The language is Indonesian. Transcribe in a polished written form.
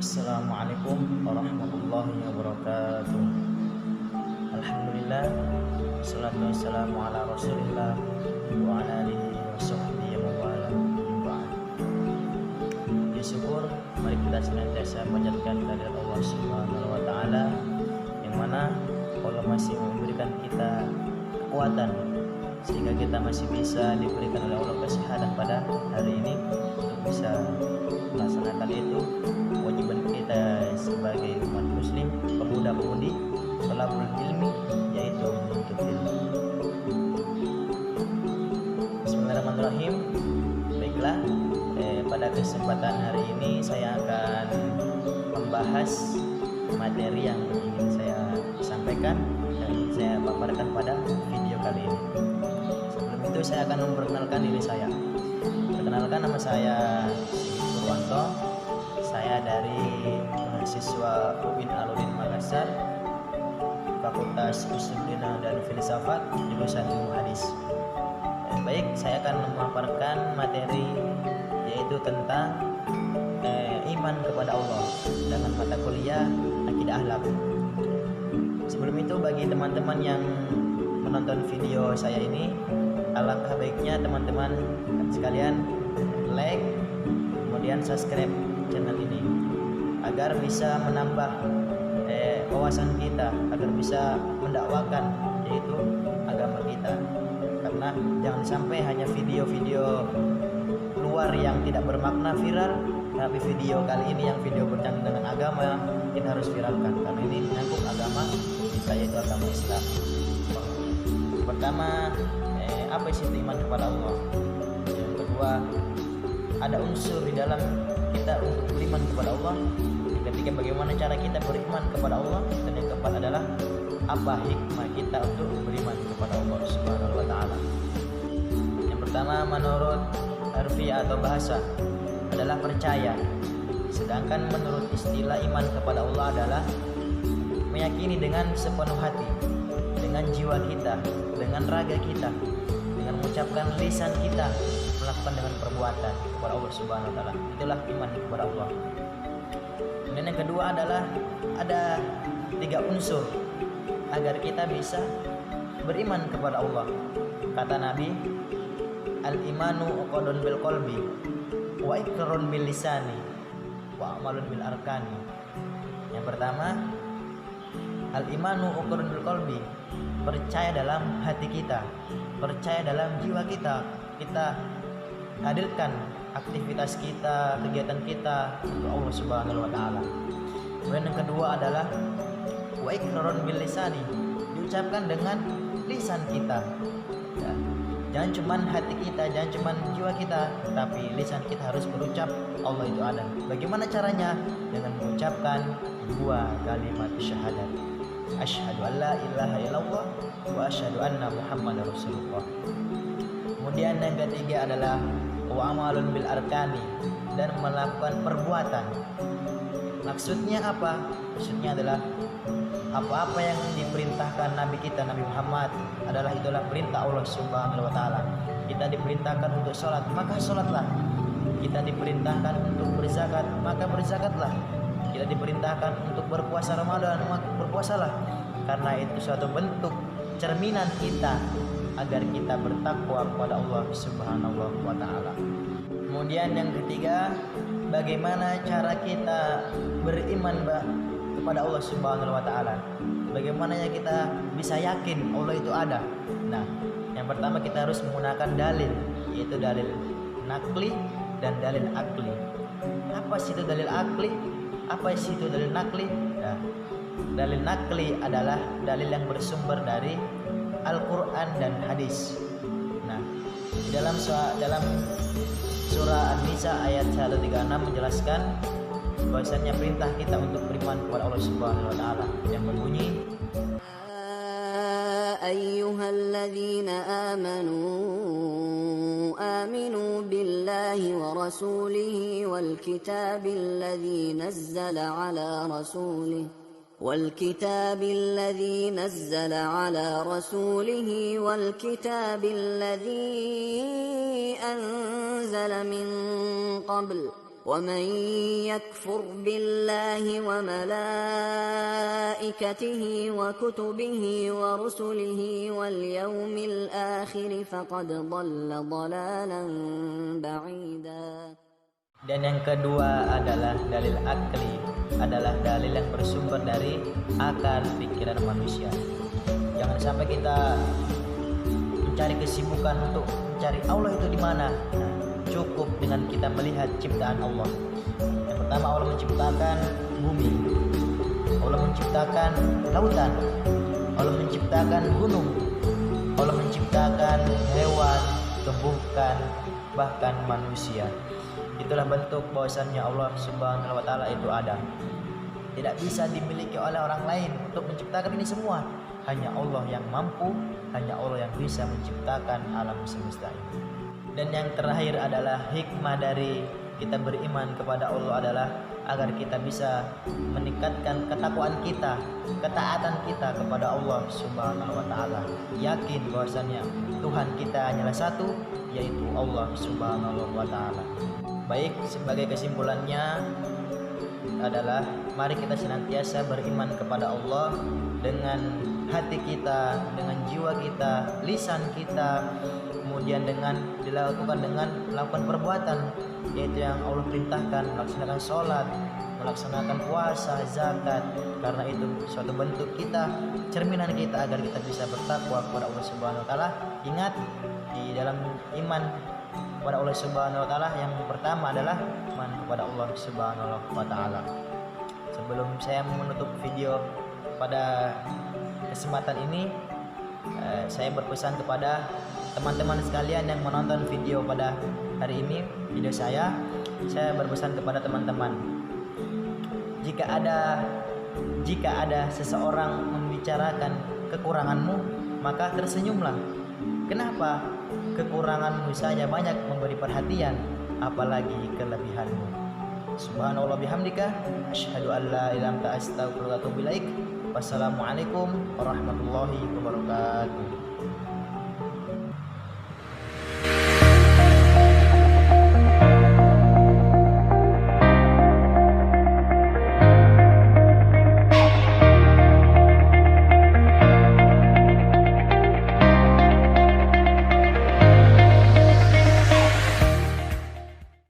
Assalamualaikum warahmatullahi wabarakatuh. Alhamdulillah, salatu wassalamu ala rasulillah wa ala alihi wa sahbihi wa wala. Ya syukur, mari kita senantiasa panjatkan kehadirat Allah Subhanahu wa taala, yang mana Allah masih memberikan kita kekuatan sehingga kita masih bisa diberikan oleh Allah kesehatan pada hari ini untuk bisa melaksanakan itu kewajiban kita sebagai umat muslim, pemuda-pemudi, thalabul ilmi, yaitu menuntut ilmu. Bismillahirrahmanirrahim. Baiklah, pada kesempatan hari ini saya akan membahas materi yang ingin saya sampaikan dan saya paparkan pada video kali ini. Sebelum itu saya akan memperkenalkan diri saya. Perkenalkan, nama saya Purwanto. Saya dari mahasiswa UIN Aludin Makassar, Fakultas Usuluddin dan Filsafat, jurusan Ilmu Hadis. Baik, saya akan memaparkan materi yaitu tentang iman kepada Allah dengan mata kuliah Akidah Akhlak. Sebelum itu, bagi teman-teman yang menonton video saya ini, alangkah baiknya teman-teman sekalian like, kemudian subscribe channel ini agar bisa menambah wawasan kita, agar bisa mendakwakan yaitu agama kita. Karena jangan sampai hanya video-video luar yang tidak bermakna viral, tapi video kali ini yang video berkaitan dengan agama kita harus viralkan, karena ini menyangkut agama kita, yaitu agama Islam. Pertama, apa isi iman kepada Allah? Yang kedua, ada unsur di dalam kita untuk beriman kepada Allah. Ketiga, bagaimana cara kita beriman kepada Allah? Dan yang keempat adalah apa hikmah kita untuk beriman kepada Allah Subhanahu wa taala. Yang pertama, menurut harfiah atau bahasa adalah percaya. Sedangkan menurut istilah iman kepada Allah adalah meyakini dengan sepenuh hati, dengan jiwa kita, dengan raga kita, dengan mengucapkan lisan kita, melakukan dengan perbuatan kepada Allah Subhanahu wa taala. Itulah iman kepada Allah. Dan yang kedua adalah ada 3 unsur agar kita bisa beriman kepada Allah. Kata Nabi, al-imanu uqadun bil qalbi wa iqrarun bil lisani wa amalun bil arkani. Yang pertama, al-imanu uqadun bil qalbi, percaya dalam hati kita, percaya dalam jiwa kita. Kita hadirkan aktivitas kita, kegiatan kita untuk Allah Subhanahu wa taala. Dan yang kedua adalah wa iqrarun bil lisani, diucapkan dengan lisan kita. Ya. Jangan cuman hati kita, jangan cuman jiwa kita, tapi lisan kita harus berucap Allah itu ada. Bagaimana caranya? Dengan mengucapkan 2 kalimat syahadat. Asyhadu an la ilaha illallah wa asyhadu anna Muhammadar Rasulullah. Kemudian yang ketiga adalah wa amalun bil arkani, dan melakukan perbuatan. Maksudnya apa? Maksudnya adalah apa-apa yang diperintahkan Nabi kita, Nabi Muhammad, itulah perintah Allah Subhanahu wa taala. Kita diperintahkan untuk sholat, maka sholatlah. Kita diperintahkan untuk berzakat, maka berzakatlah. Kita diperintahkan untuk berpuasa Ramadan, maka berpuasalah. Karena itu suatu bentuk cerminan kita agar kita bertakwa kepada Allah Subhanahu wa taala. Kemudian yang ketiga, bagaimana cara kita beriman kepada Allah Subhanahu wa taala? Bagaimana ya kita bisa yakin Allah itu ada? Nah, yang pertama kita harus menggunakan dalil, yaitu dalil nakli dan dalil akli. Apa sih itu dalil akli? Apa sih itu dalil nakli? Nah, dalil nakli adalah dalil yang bersumber dari Al-Quran dan hadis. Nah, dalam surah An-Nisa ayat 136 menjelaskan bahwasanya perintah kita untuk beriman kepada Allah Subhanahu wa taala yang berbunyi, ayyuhalladzina aminu billahi wa rasulihi wal kitabil ladzi nazzala ala rasulihi والكتاب الذي نزل على رسوله والكتاب الذي أنزل من قبل ومن يكفر بالله وملائكته وكتبه ورسله واليوم الآخر فقد ضل ضلالا بعيدا. Dan yang kedua adalah dalil akli, adalah dalil yang bersumber dari akal pikiran manusia. Jangan sampai kita mencari kesibukan untuk mencari Allah itu di mana. Nah, cukup dengan kita melihat ciptaan Allah. Yang pertama, Allah menciptakan bumi, Allah menciptakan lautan, Allah menciptakan gunung, Allah menciptakan hewan, tumbuhan, bahkan manusia. Itulah bentuk bahwasannya Allah Subhanahu wa taala itu ada. Tidak bisa dimiliki oleh orang lain untuk menciptakan ini semua. Hanya Allah yang mampu, hanya Allah yang bisa menciptakan alam semesta ini. Dan yang terakhir adalah hikmah dari kita beriman kepada Allah adalah agar kita bisa meningkatkan ketakwaan kita, ketaatan kita kepada Allah Subhanahu wa taala. Yakin bahwasannya Tuhan kita hanyalah satu, yaitu Allah Subhanahu wa taala. Baik, sebagai kesimpulannya adalah mari kita senantiasa beriman kepada Allah dengan hati kita, dengan jiwa kita, lisan kita, kemudian dengan dilakukan dengan melakukan perbuatan, yaitu yang Allah perintahkan, melaksanakan sholat, melaksanakan puasa, zakat. Karena itu suatu bentuk kita, cerminan kita agar kita bisa bertakwa kepada Allah Subhanahu wa taala. Ingat, di dalam iman kepada Allah Subhanahu wa taala yang pertama adalah iman kepada Allah Subhanahu wa taala. Sebelum saya menutup video pada kesempatan ini, saya berpesan kepada teman-teman sekalian yang menonton video pada hari ini, video saya berpesan kepada teman-teman, jika ada seseorang membicarakan kekuranganmu, maka tersenyumlah. Kenapa? Kekuranganmu saja banyak memberi perhatian, apalagi kelebihanmu. Subhanallah bihamdika, asyhadu an la ilaha illa anta, astaghfiruka wa atubu ilaik. Wassalamualaikum warahmatullahi wabarakatuh.